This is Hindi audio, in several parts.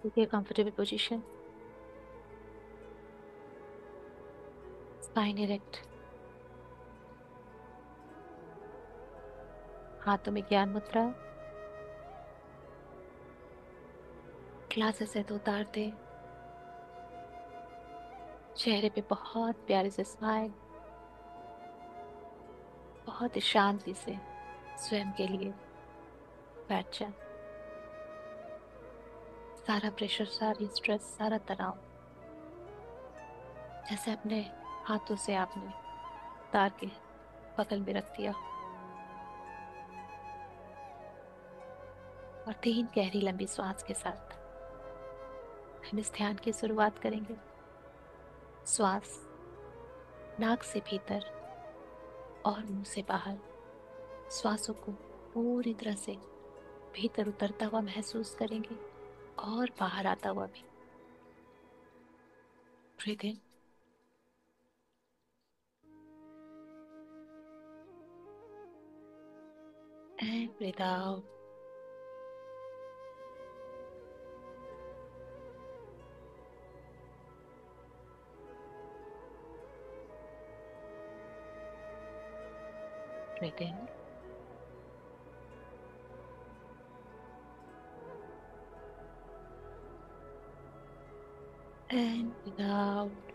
ठीक है, कंफर्टेबल पोजीशन। Spine erect. हाथों में ज्ञान मुद्रा। ग्लासेस है तो उतार दे। चेहरे पे बहुत प्यारे से स्माइल। बहुत ही शांति से स्वयं के लिए बैठ जा। सारा प्रेशर, सारी स्ट्रेस, सारा तनाव जैसे अपने हाथों से आपने उतार के बगल में रख दिया। और 3 गहरी लंबी सांस के साथ हम इस ध्यान की शुरुआत करेंगे। श्वास नाक से भीतर और मुंह से बाहर। श्वासों को पूरी तरह से भीतर उतरता हुआ महसूस करेंगे और बाहर आता हुआ भी। Breathe in and breathe out. Breathe in and breathe out.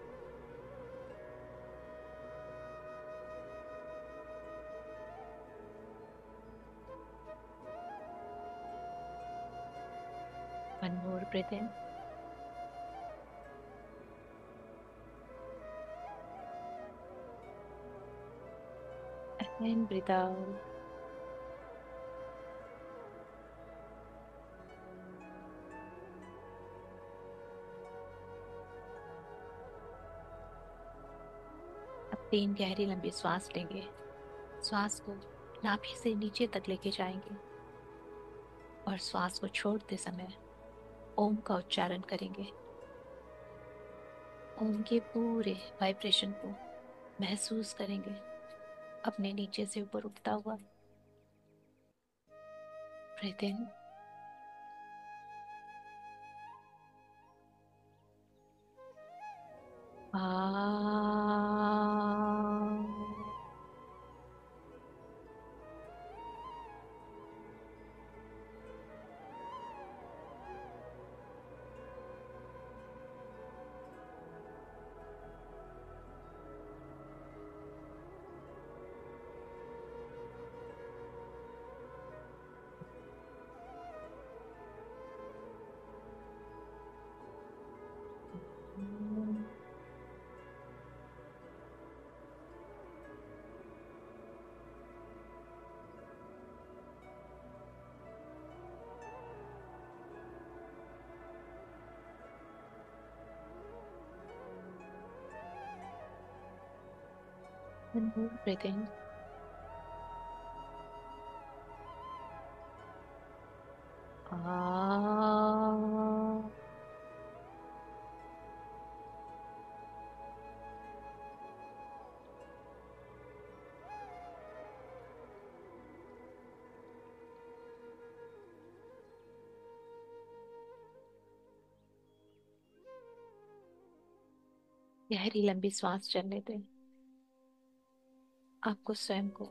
One more breathe in and breathe out. अब 3 गहरी लंबी सांस लेंगे। श्वास को नाभि से नीचे तक लेके जाएंगे और श्वास को छोड़ते समय ओम का उच्चारण करेंगे। ओम के पूरे वाइब्रेशन को महसूस करेंगे अपने नीचे से ऊपर उठता हुआ। ब्रीथ इन ब्रीथ इन गहरी लंबी सांस चलने दें। आपको स्वयं को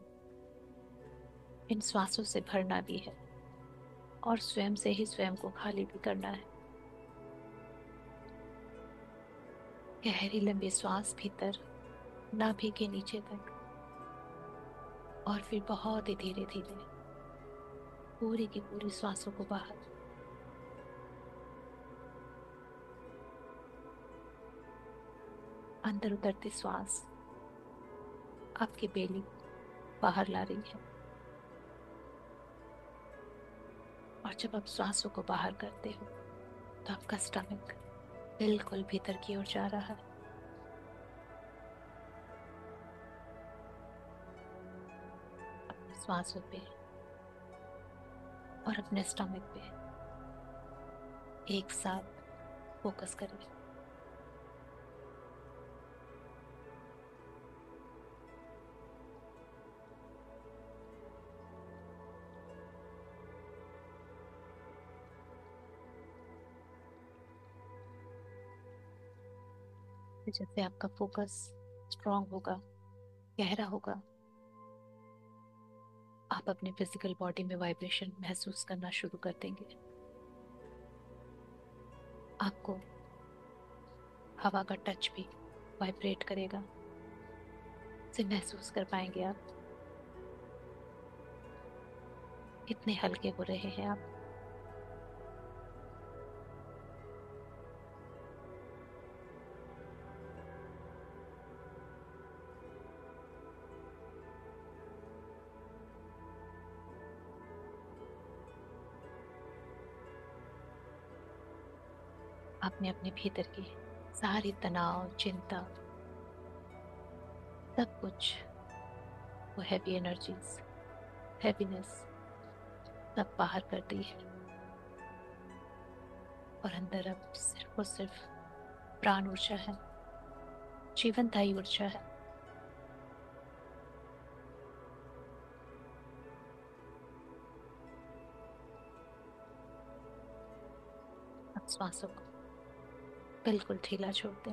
इन श्वासों से भरना भी है और स्वयं से ही स्वयं को खाली भी करना है। गहरी लंबी सांस भीतर नाभि के नीचे तक और फिर बहुत ही धीरे धीरे पूरी की पूरी श्वासों को बाहर। अंदर उतरती श्वास आपकी बेली बाहर ला रही है और जब आप श्वासों को बाहर करते हो तो आपका स्टमक बिल्कुल भीतर की ओर जा रहा है। अपनी श्वासों पे और अपने स्टमक पे एक साथ फोकस करें। जैसे जैसे आपका फोकस स्ट्रांग होगा, गहरा होगा, आप अपने फिजिकल बॉडी में वाइब्रेशन महसूस करना शुरू कर देंगे। आपको हवा का टच भी वाइब्रेट करेगा, से महसूस कर पाएंगे आप। इतने हल्के हो रहे हैं आप। आपने अपने भीतर की सारी तनाव, चिंता, सब कुछ, वो हैवी एनर्जीज, हैवीनेस, सब बाहर कर दी है। और अंदर अब सिर्फ और सिर्फ प्राण ऊर्जा है, जीवनदायी ऊर्जा है। अब श्वासों को बिल्कुल ढीला छोड़ दें,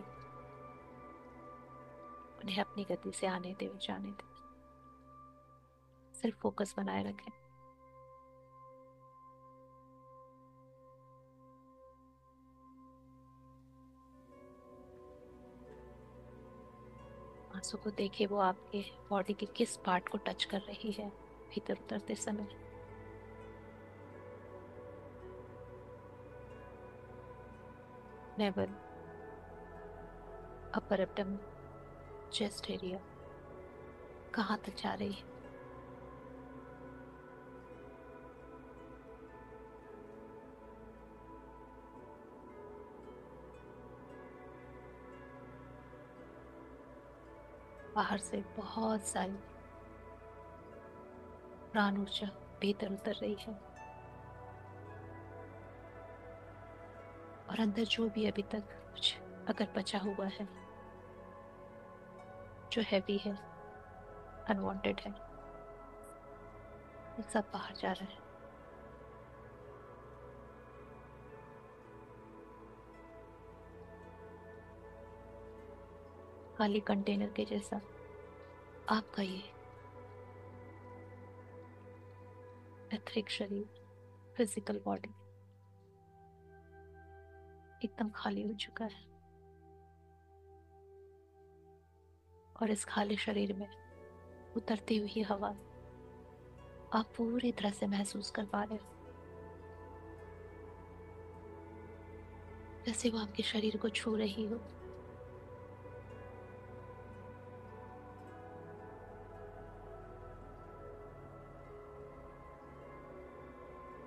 उन्हें अपनी गति से आने दें, जाने दें। सिर्फ फोकस बनाए रखें। आंसू को देखिए, वो आपके बॉडी के किस पार्ट को टच कर रही है भीतर उतरते समय। Naval, upper abdomen, chest area, कहाँ तक जा रही है। बाहर से बहुत सारी प्राण ऊर्जा भीतर उतर रही है। और अंदर जो भी अभी तक कुछ अगर बचा हुआ है, जो हैवी है, अनवांटेड है, वो सब बाहर जा रहा है। खाली कंटेनर के जैसा आपका ये एथरिक शरीर, फिजिकल बॉडी एकदम खाली हो चुका है। और इस खाली शरीर में उतरती हुई हवा आप पूरी तरह से महसूस कर पा रहे हो, जैसे वो आपके शरीर को छू रही हो।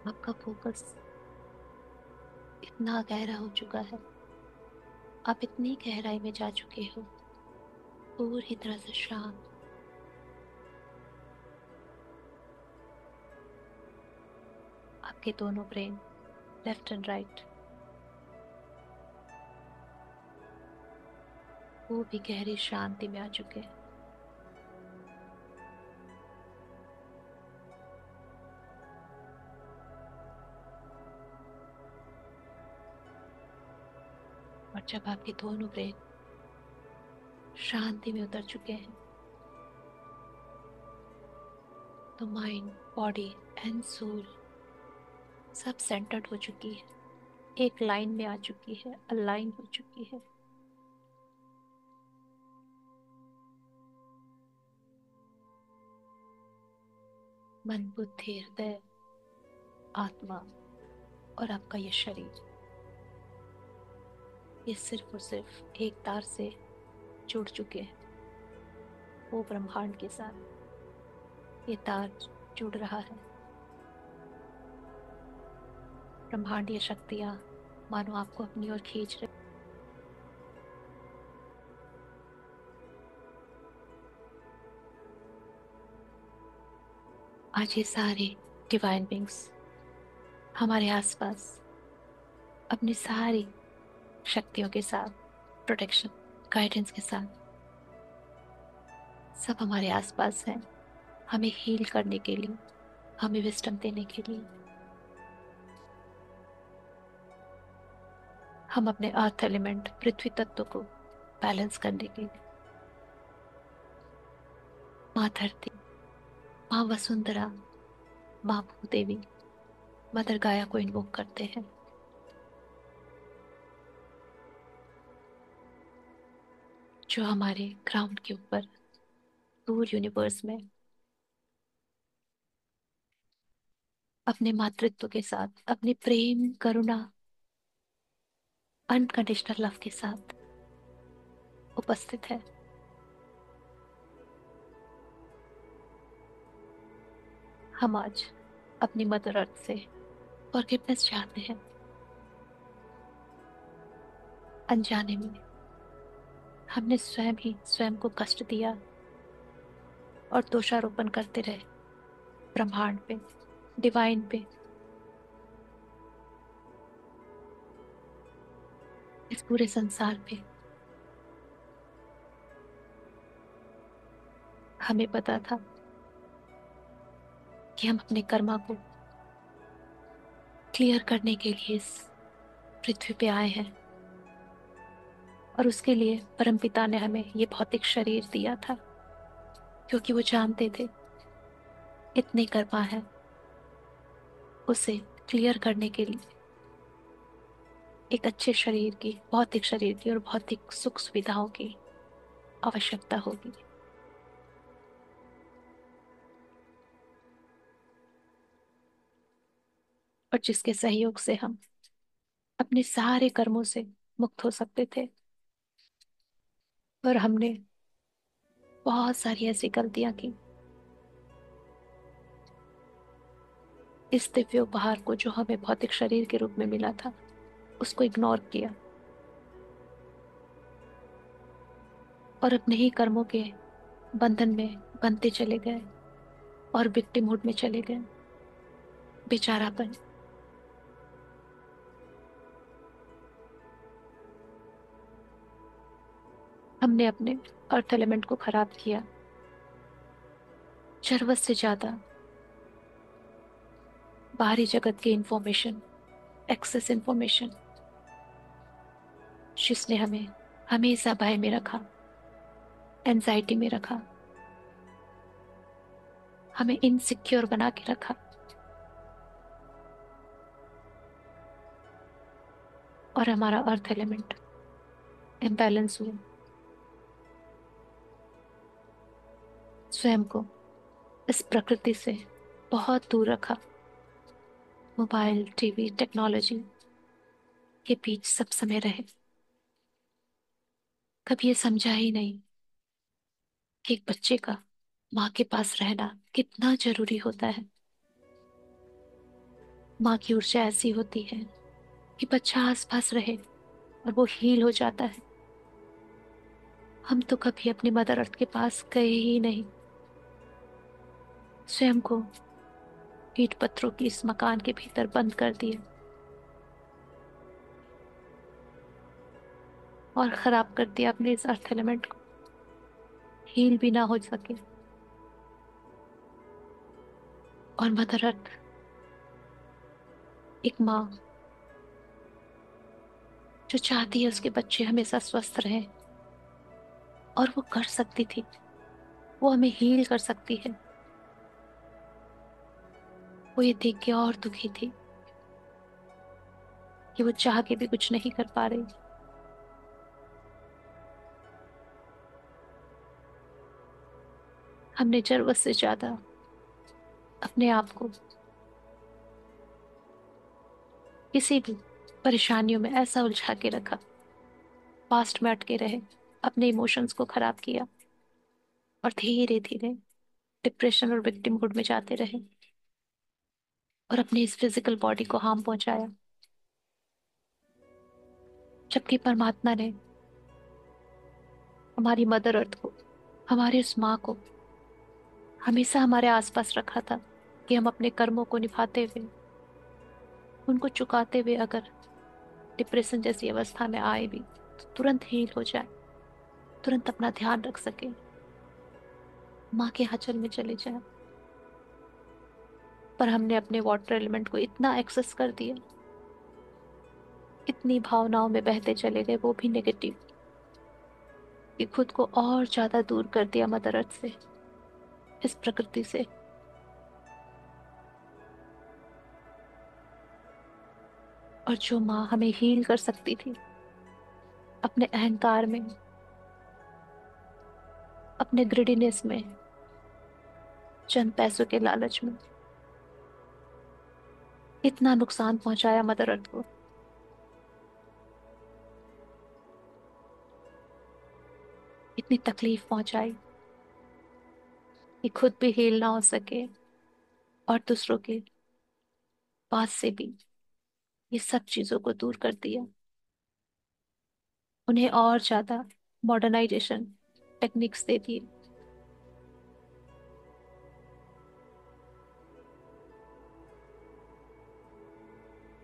आपका फोकस इतना गहरा हो चुका है, आप इतनी गहराई में जा चुके हो, पूरी तरह से शांत। आपके दोनों ब्रेन, लेफ्ट एंड राइट, वो भी गहरी शांति में आ चुके हैं। और जब आपके दोनों ब्रेन शांति में उतर चुके हैं, तो माइंड, बॉडी एंड सोल सब सेंटर्ड हो चुकी है, एक लाइन में आ चुकी है, अलाइन हो चुकी है। मन, बुद्धि, हृदय, आत्मा और आपका ये शरीर, ये सिर्फ और सिर्फ एक तार से जुड़ चुके हैं, वो ब्रह्मांड के साथ ये तार जुड़ रहा है। ब्रह्मांडीय शक्तियां मानो आपको अपनी ओर खींच रही। आज ये सारे डिवाइन बींग्स हमारे आसपास अपनी सारी शक्तियों के साथ, प्रोटेक्शन, गाइडेंस के साथ सब हमारे आसपास हैं, हमें हील करने के लिए, हमें विस्डम देने के लिए। हम अपने अर्थ एलिमेंट, पृथ्वी तत्व को बैलेंस करने के लिए माँ धरती, माँ वसुंधरा, माँ भूदेवी, मदर गाया को इन्वोक करते हैं, जो हमारे ग्राउंड के ऊपर दूर यूनिवर्स में अपने मातृत्व के साथ, अपनी प्रेम करुणा अनकंडीशनल लव के साथ उपस्थित है। हम आज अपनी मदर अर्थ से फॉरगिवनेस चाहते हैं। अनजाने में हमने स्वयं ही स्वयं को कष्ट दिया और दोषारोपण करते रहे ब्रह्मांड पे, डिवाइन पे, इस पूरे संसार पे। हमें पता था कि हम अपने कर्मा को क्लियर करने के लिए इस पृथ्वी पे आए हैं, और उसके लिए परमपिता ने हमें ये भौतिक शरीर दिया था, क्योंकि वो जानते थे इतने कर्मा है, उसे क्लियर करने के लिए एक अच्छे शरीर की, भौतिक शरीर की और भौतिक सुख सुविधाओं की आवश्यकता होगी। और जिसके सहयोग से हम अपने सारे कर्मों से मुक्त हो सकते थे। पर हमने बहुत सारी ऐसी गलतियां की, इस दिव्य उपहार को जो हमें भौतिक शरीर के रूप में मिला था, उसको इग्नोर किया और अपने ही कर्मों के बंधन में बनते चले गए और विक्टिमहुड में चले गए। बेचारापन। हमने अपने अर्थ एलिमेंट को खराब किया, जरूरत से ज्यादा बाहरी जगत की इंफॉर्मेशन, एक्सेस इंफॉर्मेशन, जिसने हमें हमेशा भय में रखा, एंजाइटी में रखा, हमें इनसिक्योर बना के रखा, और हमारा अर्थ एलिमेंट इम्बैलेंस हुआ। स्वयं को इस प्रकृति से बहुत दूर रखा, मोबाइल, टीवी, टेक्नोलॉजी के बीच सब समय रहे। कभी ये समझा ही नहीं कि एक बच्चे का माँ के पास रहना कितना जरूरी होता है। माँ की ऊर्जा ऐसी होती है कि बच्चा आसपास रहे और वो हील हो जाता है। हम तो कभी अपनी मदर अर्थ के पास गए ही नहीं, स्वयं को ईंट पत्थरों की इस मकान के भीतर बंद कर दिए और खराब कर दिया अपने इस अर्थ एलिमेंट को, हील भी ना हो सके। और मदर अर्थ एक माँ जो चाहती है उसके बच्चे हमेशा स्वस्थ रहें, और वो कर सकती थी, वो हमें हील कर सकती है। वो ये देख के और दुखी थी कि वो चाह के भी कुछ नहीं कर पा रही। हमने जरूरत से ज्यादा अपने आप को किसी भी परेशानियों में ऐसा उलझा के रखा, पास्ट में अटके रहे, अपने इमोशंस को खराब किया और धीरे धीरे डिप्रेशन और विक्टिमहुड में जाते रहे, और अपनी इस फिजिकल बॉडी को हार्म पहुंचाया। जबकि परमात्मा ने हमारी मदर अर्थ को, हमारी उस माँ को हमेशा हमारे आसपास रखा था कि हम अपने कर्मों को निभाते हुए, उनको चुकाते हुए अगर डिप्रेशन जैसी अवस्था में आए भी तो तुरंत हील हो जाए, तुरंत अपना ध्यान रख सके, माँ के आंचल में चले जाए। पर हमने अपने वाटर एलिमेंट को इतना एक्सेस कर दिया, इतनी भावनाओं में बहते चले गए, वो भी नेगेटिव। कि खुद को और ज्यादा दूर कर दिया मदर अर्थ से, इस प्रकृति से। और जो माँ हमें हील कर सकती थी, अपने अहंकार में, अपने ग्रिडीनेस में, चंद पैसों के लालच में इतना नुकसान पहुंचाया मदर अर्थ को। इतनी तकलीफ पहुंचाई कि खुद भी हील ना हो सके और दूसरों के पास से भी ये सब चीजों को दूर कर दिया। उन्हें और ज्यादा मॉडर्नाइजेशन टेक्निक्स दे दिए।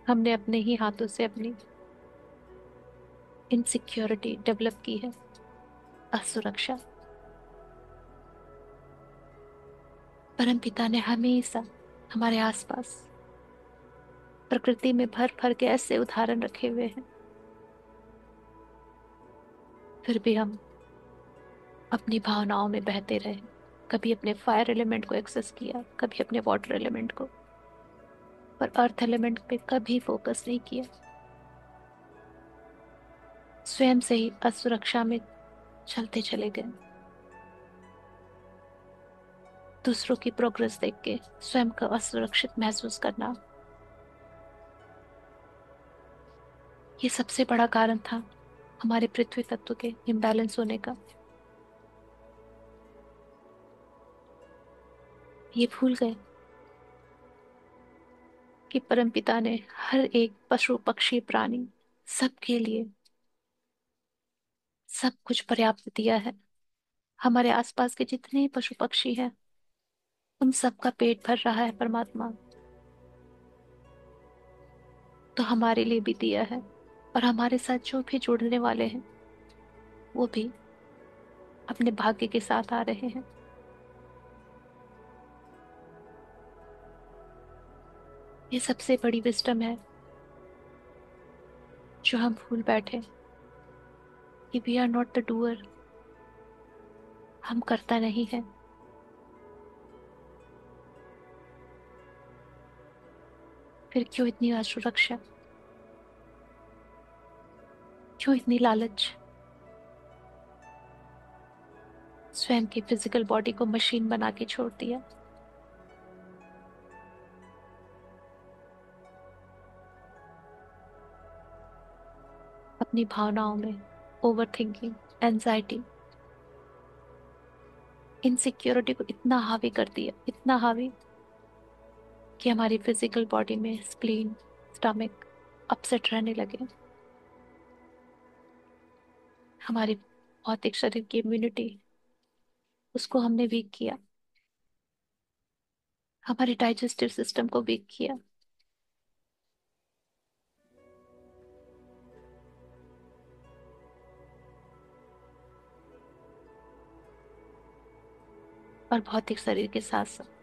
हमने अपने ही हाथों से अपनी इनसिक्योरिटी डेवलप की है, असुरक्षा। परमपिता ने हमेशा हमारे आसपास प्रकृति में भर भर के ऐसे उदाहरण रखे हुए हैं, फिर भी हम अपनी भावनाओं में बहते रहे। कभी अपने फायर एलिमेंट को एक्सेस किया, कभी अपने वाटर एलिमेंट को, पर अर्थ एलिमेंट पे कभी फोकस नहीं किया। स्वयं से ही असुरक्षा में चलते चले गए। दूसरों की प्रोग्रेस देख के स्वयं को असुरक्षित महसूस करना, ये सबसे बड़ा कारण था हमारे पृथ्वी तत्व के इम्बैलेंस होने का। ये भूल गए कि परमपिता ने हर एक पशु पक्षी प्राणी सबके लिए सब कुछ पर्याप्त दिया है। हमारे आसपास के जितने पशु पक्षी हैं, उन सबका पेट भर रहा है परमात्मा, तो हमारे लिए भी दिया है। और हमारे साथ जो भी जुड़ने वाले हैं, वो भी अपने भाग्य के साथ आ रहे हैं। ये सबसे बड़ी विजडम है जो हम भूल बैठे, कि we are not the doer. हम करता नहीं है। फिर क्यों इतनी असुरक्षा, क्यों इतनी लालच? स्वयं की फिजिकल बॉडी को मशीन बना के छोड़ दिया। अपनी भावनाओं में ओवर थिंकिंग, एंजाइटी, इनसिक्योरिटी को इतना हावी कर दिया, इतना हावी, कि हमारी फिजिकल बॉडी में स्प्लीन, स्टमक अपसेट रहने लगे। हमारी भौतिक शरीर की इम्यूनिटी, उसको हमने वीक किया। हमारे डाइजेस्टिव सिस्टम को वीक किया। और भौतिक शरीर के साथ साथ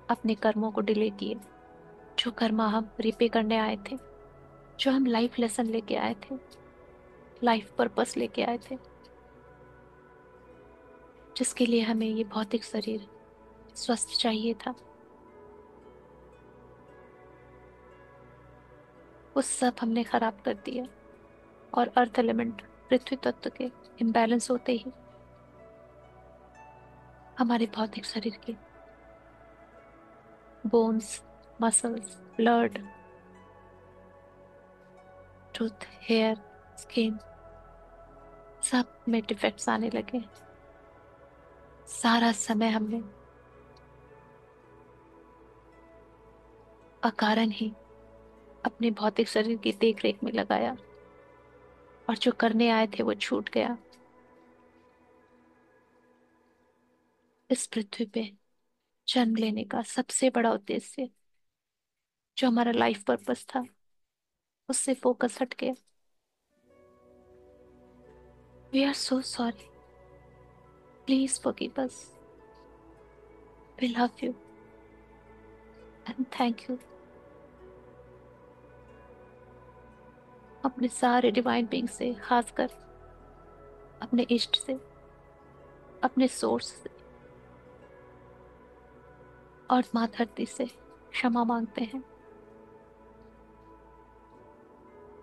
अपने कर्मों को डिले किए। जो कर्म हम रिपे करने आए थे, जो हम लाइफ लेसन लेके आए थे, लाइफ पर्पस लेके आए थे, जिसके लिए हमें ये भौतिक शरीर स्वस्थ चाहिए था, वो सब हमने खराब कर दिया। और अर्थ एलिमेंट, पृथ्वी तत्व के इम्बैलेंस होते ही हमारे भौतिक शरीर के bones, muscles, blood, tooth, hair, skin, सब में डिफेक्ट्स आने लगे। सारा समय हमने अकारण ही अपने भौतिक शरीर की देख रेख में लगाया, और जो करने आए थे वो छूट गया। इस पृथ्वी पे जन्म लेने का सबसे बड़ा उद्देश्य, जो हमारा लाइफ पर्पस था, उससे फोकस हट गया। We are so sorry. Please forgive us. We love you and thank you. अपने सारे डिवाइन बीइंग से, खासकर अपने इष्ट से, अपने सोर्स से और माँ धरती से क्षमा मांगते हैं,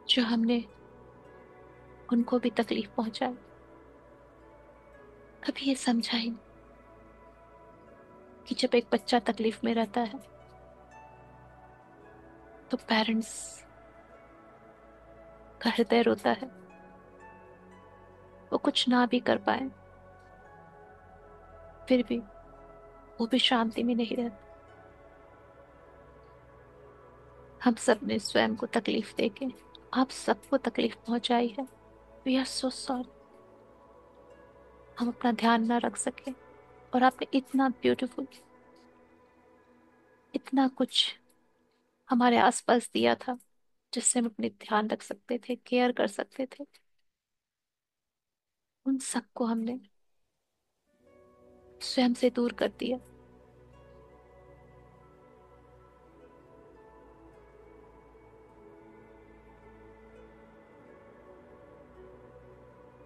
जो हमने उनको भी तकलीफ पहुंचाई। कभी ये समझा ही नहीं कि जब एक बच्चा तकलीफ में रहता है तो पेरेंट्स का हृदय रोता है। वो कुछ ना भी कर पाए, फिर भी वो भी शांति में नहीं रहते। हम सब ने स्वयं को तकलीफ देके आप सबको तकलीफ पहुंचाई है। We are so sorry. हम अपना ध्यान ना रख सके, और आपने इतना ब्यूटीफुल, इतना कुछ हमारे आसपास दिया था जिससे हम अपने ध्यान रख सकते थे, केयर कर सकते थे। उन सबको हमने स्वयं से दूर कर दिया।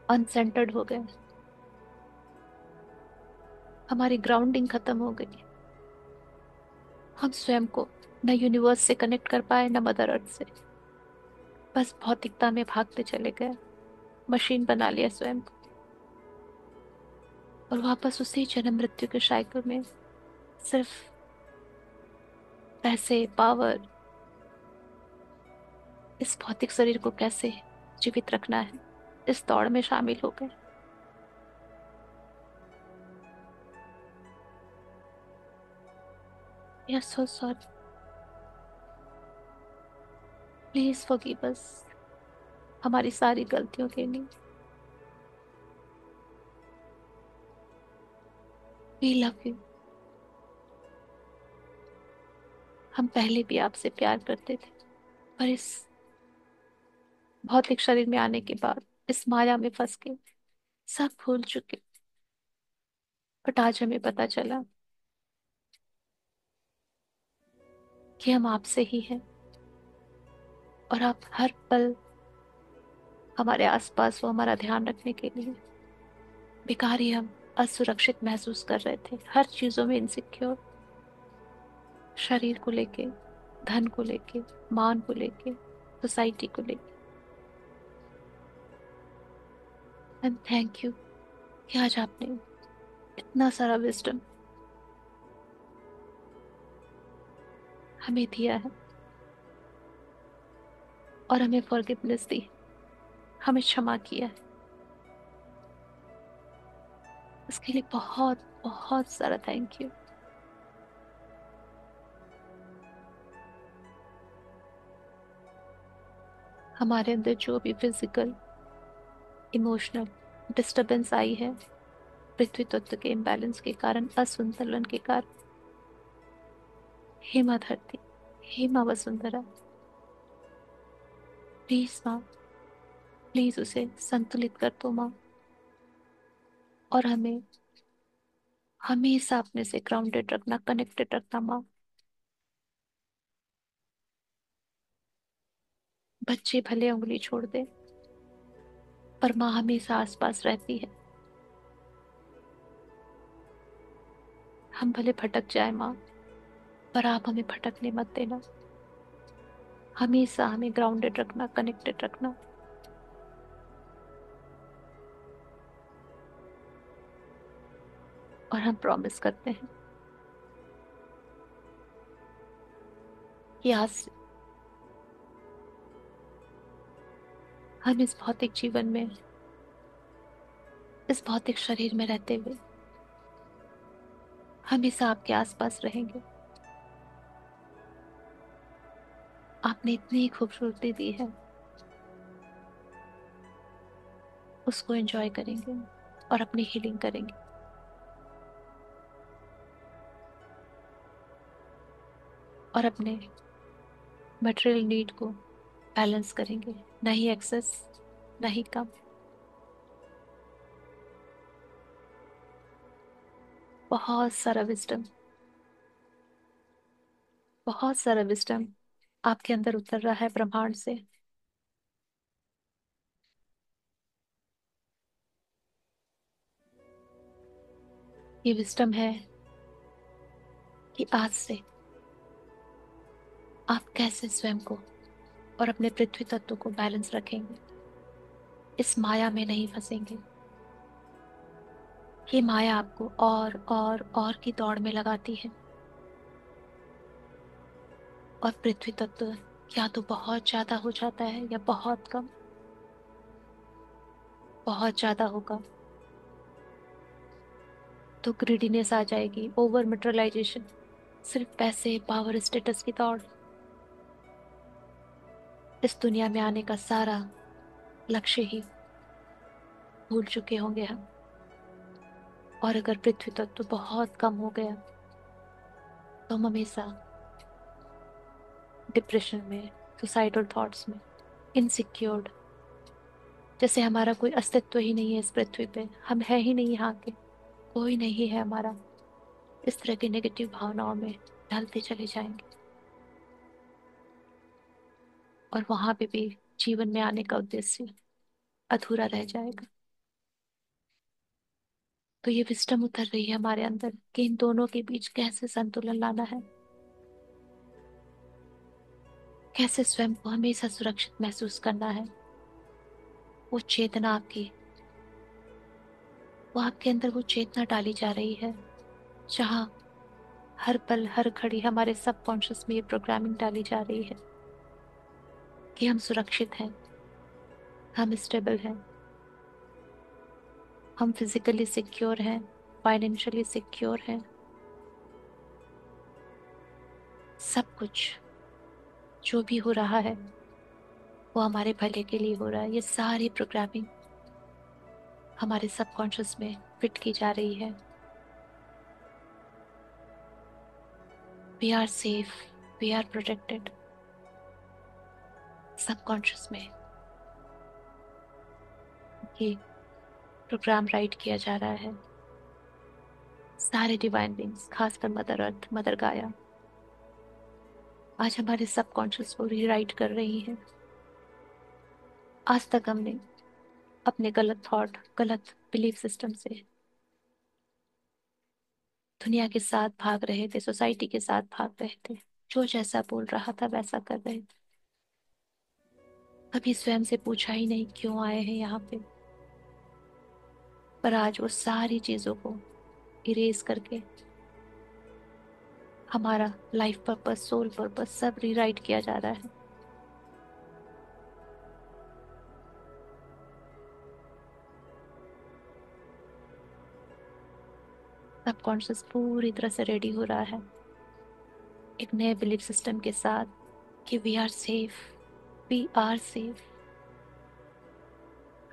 अनसेंटर्ड हो गए। हमारी ग्राउंडिंग खत्म हो गई। हम स्वयं को न यूनिवर्स से कनेक्ट कर पाए, न मदर अर्थ से। बस भौतिकता में भागते चले गए, मशीन बना लिया स्वयं को, और वापस उसी जन्म मृत्यु के साइकिल में सिर्फ पैसे, पावर, इस भौतिक शरीर को कैसे जीवित रखना है, इस दौड़ में शामिल हो गए। We are so sorry. Please forgive us, हमारी सारी गलतियों के लिए। We love you. हम पहले भी आपसे प्यार करते थे, पर इस भौतिक शरीर में आने के बाद, इस माया में फंस के सब भूल चुके। बट आज हमें पता चला कि हम आपसे ही हैं, और आप हर पल हमारे आसपास हो, हमारा ध्यान रखने के लिए। बेकार ही हम असुरक्षित महसूस कर रहे थे, हर चीजों में इनसिक्योर, शरीर को लेके, धन को लेके, मान को लेके, सोसाइटी को लेके। एंड थैंक यू कि आज आपने इतना सारा विजडम हमें दिया है, और हमें फॉरगिवनेस दी, हमें क्षमा किया है। इसके लिए बहुत बहुत सारा थैंक यू। हमारे अंदर जो भी फिजिकल, इमोशनल डिस्टरबेंस आई है पृथ्वी तत्व के इम्बैलेंस के कारण, असंतुलन के कारण, हे माँ धरती, हे माँ वसुंधरा, प्लीज माँ, प्लीज उसे संतुलित कर दो माँ, और हमें हमेशा अपने से ग्राउंडेड रखना, कनेक्टेड रखना माँ। बच्चे भले उंगली छोड़ दे, पर माँ हमेशा आसपास रहती है। हम भले भटक जाए माँ, पर आप हमें भटकने मत देना। हमेशा हमें ग्राउंडेड रखना, कनेक्टेड रखना। और हम प्रॉमिस करते हैं कि आज से हम इस भौतिक जीवन में, इस भौतिक शरीर में रहते हुए हमेशा आपके आसपास रहेंगे। आपने इतनी खूबसूरती दी है, उसको एंजॉय करेंगे और अपनी हीलिंग करेंगे, और अपने मटेरियल नीड को बैलेंस करेंगे। नहीं एक्सेस, नहीं कम। बहुत सारा विजडम, बहुत सारा विजडम आपके अंदर उतर रहा है ब्रह्मांड से। ये विस्डम है कि आज से आप कैसे स्वयं को और अपने पृथ्वी तत्व को बैलेंस रखेंगे, इस माया में नहीं फंसेंगे। ये माया आपको और की दौड़ में लगाती है, और पृथ्वी तत्व या तो बहुत ज्यादा हो जाता है या बहुत कम। बहुत ज्यादा होगा तो ग्रीडीनेस आ जाएगी, ओवर मटेरियलाइजेशन, सिर्फ पैसे, पावर, स्टेटस की दौड़। इस दुनिया में आने का सारा लक्ष्य ही भूल चुके होंगे हम। और अगर पृथ्वी तत्व बहुत कम हो गया तो हम हमेशा डिप्रेशन में, सुसाइडल थॉट्स में, इनसिक्योर्ड, जैसे हमारा कोई अस्तित्व ही नहीं है इस पृथ्वी पे, हम है ही नहीं यहाँ के, कोई नहीं है हमारा, इस तरह की नेगेटिव भावनाओं में ढलते चले जाएंगे। और वहां पे भी जीवन में आने का उद्देश्य अधूरा रह जाएगा। तो ये विस्डम उतर रही है हमारे अंदर कि इन दोनों के बीच कैसे संतुलन लाना है, कैसे स्वयं को हमेशा सुरक्षित महसूस करना है। वो चेतना आपकी, वो आपके अंदर वो चेतना डाली जा रही है जहाँ हर पल हर घड़ी हमारे सबकॉन्शियस में ये प्रोग्रामिंग डाली जा रही है कि हम सुरक्षित हैं, हम स्टेबल हैं, हम फिजिकली सिक्योर हैं, फाइनेंशियली सिक्योर हैं। सब कुछ जो भी हो रहा है वो हमारे भले के लिए हो रहा है। ये सारी प्रोग्रामिंग हमारे सबकॉन्शियस में फिट की जा रही है। We are safe, we are protected. Subconscious में ये प्रोग्राम राइट किया जा रहा है। सारे डिवाइन बींग्स, खासकर मदर अर्थ, मदर गाया, आज हमारे सबकॉन्शियस को रीराइट कर रही है। आज तक हमने अपने गलत थॉट, गलत बिलीफ सिस्टम से दुनिया के साथ भाग रहे थे, सोसाइटी के साथ भाग रहे थे, जो जैसा बोल रहा था वैसा कर रहे थे। कभी स्वयं से पूछा ही नहीं क्यों आए हैं यहाँ पे। पर आज वो सारी चीजों को इरेज करके हमारा लाइफ पर्पस, सोल पर्पस सब रीराइट किया जा रहा है। सबकॉन्शियस पूरी तरह से रेडी हो रहा है एक नए बिलीफ सिस्टम के साथ कि we are safe, we are safe.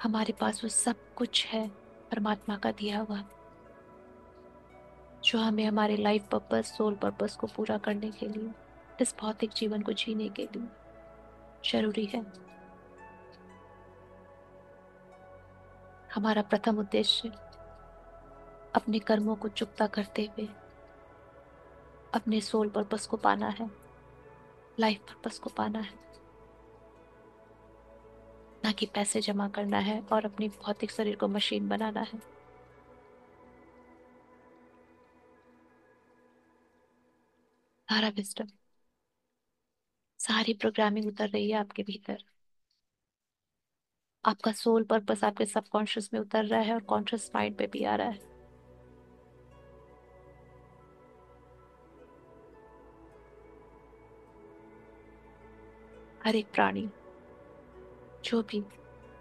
हमारे पास वो सब कुछ है परमात्मा का दिया हुआ, जो हमें हमारे लाइफ पर्पस, सोल पर्पस को पूरा करने के लिए, इस भौतिक जीवन को जीने के लिए जरूरी है। हमारा प्रथम उद्देश्य अपने कर्मों को चुकता करते हुए अपने सोल पर्पस को पाना है, लाइफ पर्पस को पाना है, ना कि पैसे जमा करना है और अपनी भौतिक शरीर को मशीन बनाना है। सारा विस्डम, सारी प्रोग्रामिंग उतर रही है आपके भीतर। आपका सोल पर्पस आपके सबकॉन्शियस में उतर रहा है और कॉन्शियस माइंड पे भी आ रहा है। हर एक प्राणी जो भी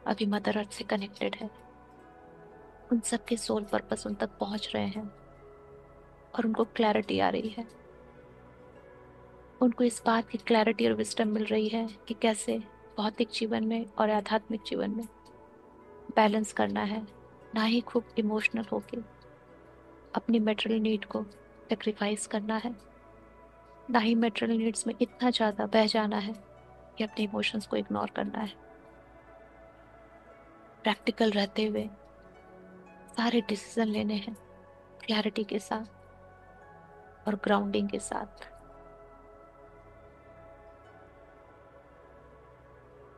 अभी मदर अर्थ से कनेक्टेड है, उन सबके सोल पर्पस उन तक पहुंच रहे हैं और उनको क्लैरिटी आ रही है। उनको इस बात की क्लैरिटी और विजडम मिल रही है कि कैसे भौतिक जीवन में और आध्यात्मिक जीवन में बैलेंस करना है, ना ही खूब इमोशनल होके अपनी मेटरल नीड को सेक्रीफाइस करना है, ना ही मेटरल नीड्स में इतना ज्यादा बह जाना है कि अपने इमोशंस को इग्नोर करना है। प्रैक्टिकल रहते हुए सारे डिसीजन लेने हैं क्लैरिटी के साथ और ग्राउंडिंग के साथ।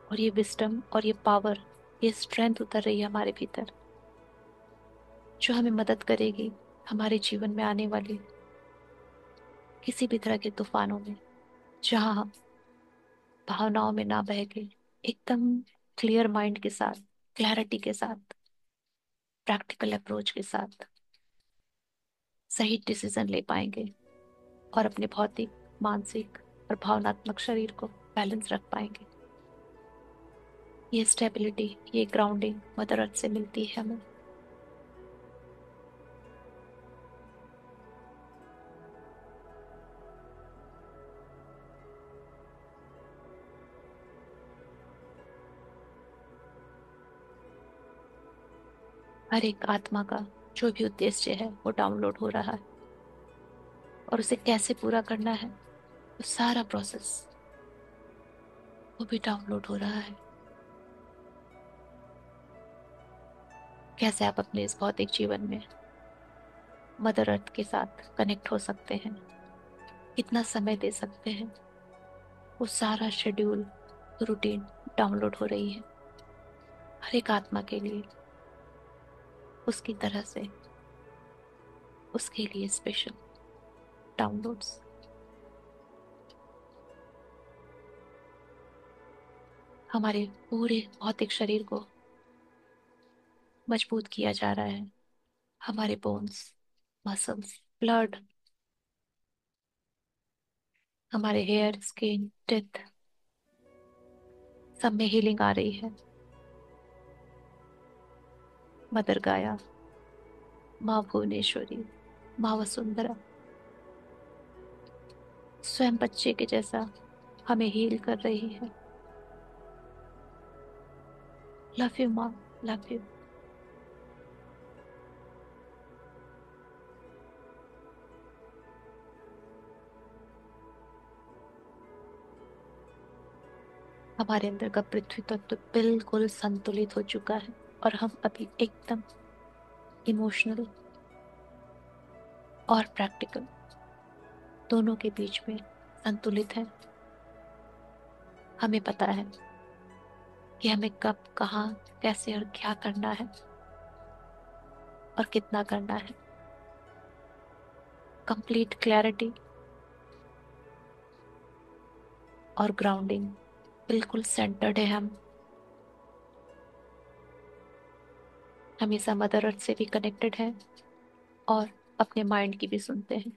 और ये विस्डम और ये पावर, ये स्ट्रेंथ उतर रही है हमारे भीतर, जो हमें मदद करेगी हमारे जीवन में आने वाले किसी भी तरह के तूफानों में, जहां हम भावनाओं में ना बह के एकदम क्लियर माइंड के साथ, क्लैरिटी के साथ, प्रैक्टिकल अप्रोच के साथ सही डिसीजन ले पाएंगे और अपने भौतिक, मानसिक और भावनात्मक शरीर को बैलेंस रख पाएंगे। ये स्टेबिलिटी, ये ग्राउंडिंग मदर अर्थ से मिलती है हमें। हर एक आत्मा का जो भी उद्देश्य है वो डाउनलोड हो रहा है, और उसे कैसे पूरा करना है वो सारा प्रोसेस वो भी डाउनलोड हो रहा है। कैसे आप अपने इस भौतिक जीवन में मदर अर्थ के साथ कनेक्ट हो सकते हैं, कितना समय दे सकते हैं, वो सारा शेड्यूल, रूटीन डाउनलोड हो रही है हर एक आत्मा के लिए, उसकी तरह से, उसके लिए स्पेशल डाउनलोड्स। हमारे पूरे भौतिक शरीर को मजबूत किया जा रहा है। हमारे बोन्स, मसल्स, ब्लड, हमारे हेयर, स्किन, टिथ, सब में हीलिंग आ रही है। मदर गाया, माँ भुवनेश्वरी, माँ वसुंधरा स्वयं बच्चे के जैसा हमें हील कर रही है। लव यू माँ, लव यू। हमारे अंदर का पृथ्वी तत्व बिल्कुल संतुलित हो चुका है, और हम अभी एकदम इमोशनल और प्रैक्टिकल दोनों के बीच में संतुलित है। हमें पता है कि हमें कब, कहाँ, कैसे और क्या करना है और कितना करना है। कंप्लीट क्लैरिटी और ग्राउंडिंग, बिल्कुल सेंटर्ड है हम। हमेशा मदर अर्थ से भी कनेक्टेड है और अपने माइंड की भी सुनते हैं।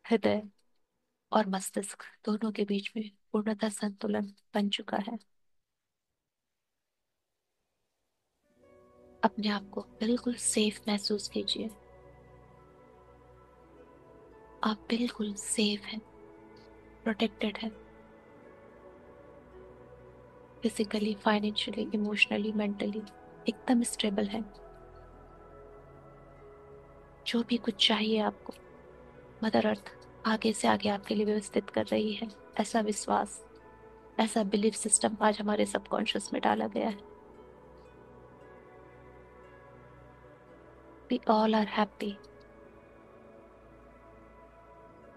हृदय और मस्तिष्क दोनों के बीच में पूर्णतः संतुलन बन चुका है। अपने आप को बिल्कुल सेफ महसूस कीजिए। आप बिल्कुल सेफ हैं, प्रोटेक्टेड हैं, फिजिकली, फाइनेंशियली, इमोशनली, मेंटली एकदम स्टेबल है। जो भी कुछ चाहिए आपको, मदर अर्थ आगे से आगे आपके लिए व्यवस्थित कर रही है। ऐसा विश्वास, ऐसा बिलीफ सिस्टम आज हमारे सबकॉन्शियस में डाला गया है। We all are happy.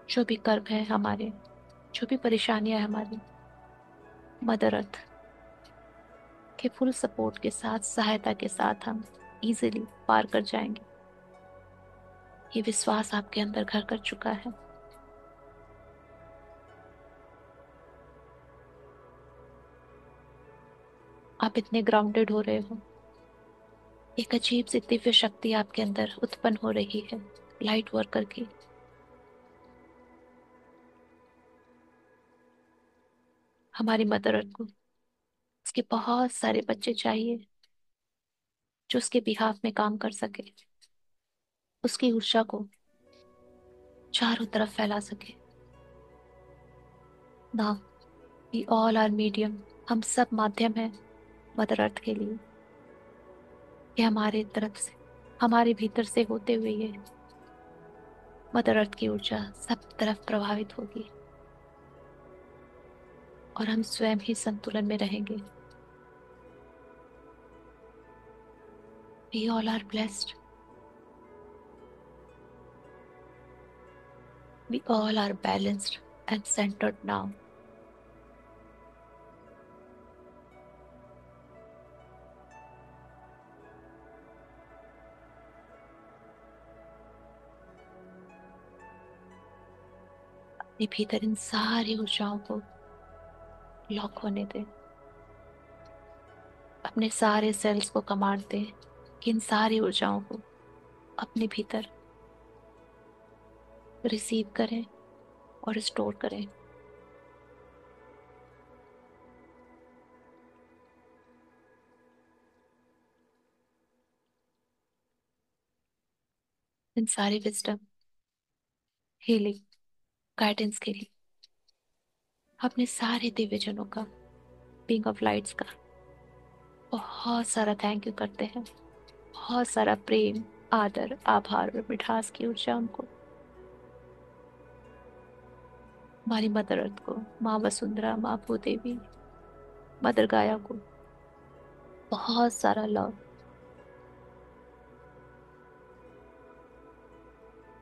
जो भी कर्म है हमारे, जो भी परेशानियां है हमारी, मदर अर्थ के फुल सपोर्ट के साथ, सहायता के साथ हम इजीली पार कर जाएंगे। ये विश्वास आपके अंदर घर कर चुका है। आप इतने ग्राउंडेड हो रहे हो। एक अजीब सी दिव्य शक्ति आपके अंदर उत्पन्न हो रही है, लाइट वर्कर की। हमारी मदर अर्थ को उसके बहुत सारे बच्चे चाहिए जो उसके बिहाफ में काम कर सके, उसकी ऊर्जा को चारों तरफ फैला सके। ना, वी ऑल आर मीडियम। हम सब माध्यम हैं मदर अर्थ के लिए। ये हमारे तरफ से, हमारे भीतर से होते हुए ये मदर अर्थ की ऊर्जा सब तरफ प्रभावित होगी, और हम स्वयं ही संतुलन में रहेंगे। We all are blessed. We all are balanced and centred now. अपने भीतर इन सारी ऊर्जाओं को लॉक होने दें। अपने सारे सेल्स को कमांड दें कि इन सारी ऊर्जाओं को अपने भीतर रिसीव करें और स्टोर करें। इन सारी विजडम, हीलिंग, गाइडेंस के लिए अपने सारे दिव्यजनों का, बीइंग ऑफ लाइट्स का बहुत सारा थैंक यू करते हैं। बहुत सारा प्रेम, आदर, आभार और मिठास की ऊर्जा उनको, हमारी मदर अर्थ को, माँ वसुंधरा, माँ भूदेवी, मदर गाया को बहुत सारा लव।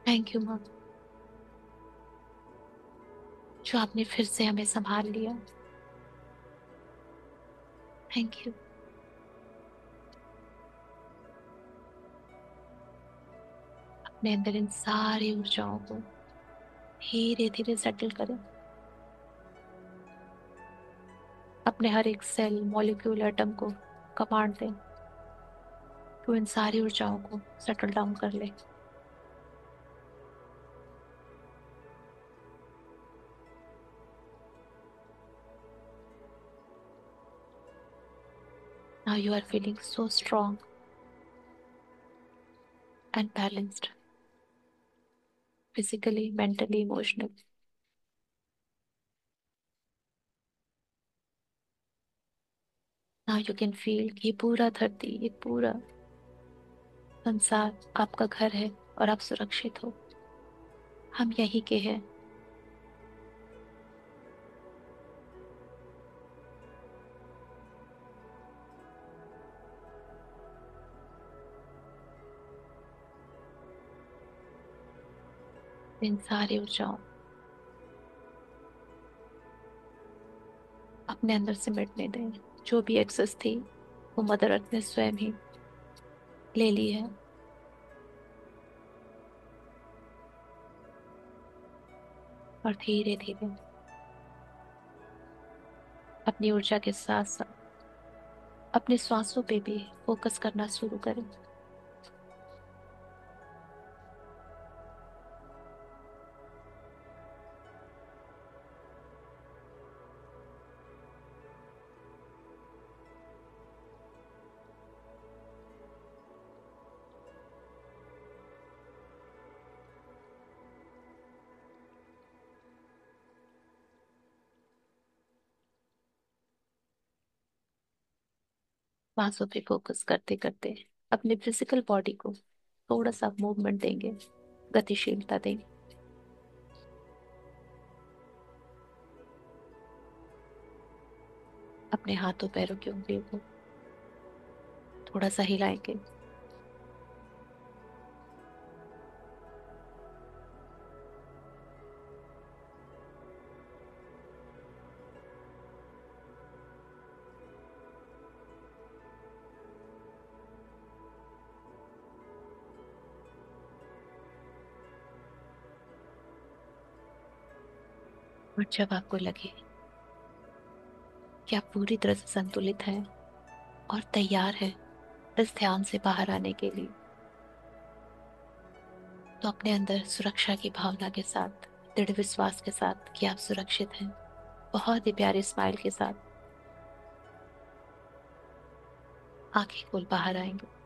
थैंक यू माँ, जो आपने फिर से हमें संभाल लिया। Thank you. अपने अंदर इन सारी ऊर्जाओं को धीरे धीरे सेटल करें। अपने हर एक सेल, मॉलिक्यूल, एटम को कमांड दें तो इन सारी ऊर्जाओं को सेटल डाउन कर ले। Now you are feeling so strong and balanced, physically, mentally, emotionally. Now you can feel ये पूरा धरती, ये पूरा संसार आपका घर है और आप सुरक्षित हो। हम यहीं के हैं। इन सारी ऊर्जाओं अपने अंदर से मिटने दें। जो भी एक्सेस थी वो मदर अर्थ ने स्वयं ही ले ली है। और धीरे धीरे अपनी ऊर्जा के साथ साथ अपने श्वासों पे भी फोकस करना शुरू करें। श्वासों पे फोकस करते करते अपने फिजिकल बॉडी को थोड़ा सा मूवमेंट देंगे, गतिशीलता देंगे। अपने हाथों पैरों की उंगलियों को थोड़ा सा हिलाएंगे। और जब आपको लगे कि आप पूरी तरह से संतुलित हैं और तैयार हैं इस ध्यान से बाहर आने के लिए, तो अपने अंदर सुरक्षा की भावना के साथ, दृढ़ विश्वास के साथ कि आप सुरक्षित हैं, बहुत ही प्यारे स्माइल के साथ आंखें खोल बाहर आएंगे।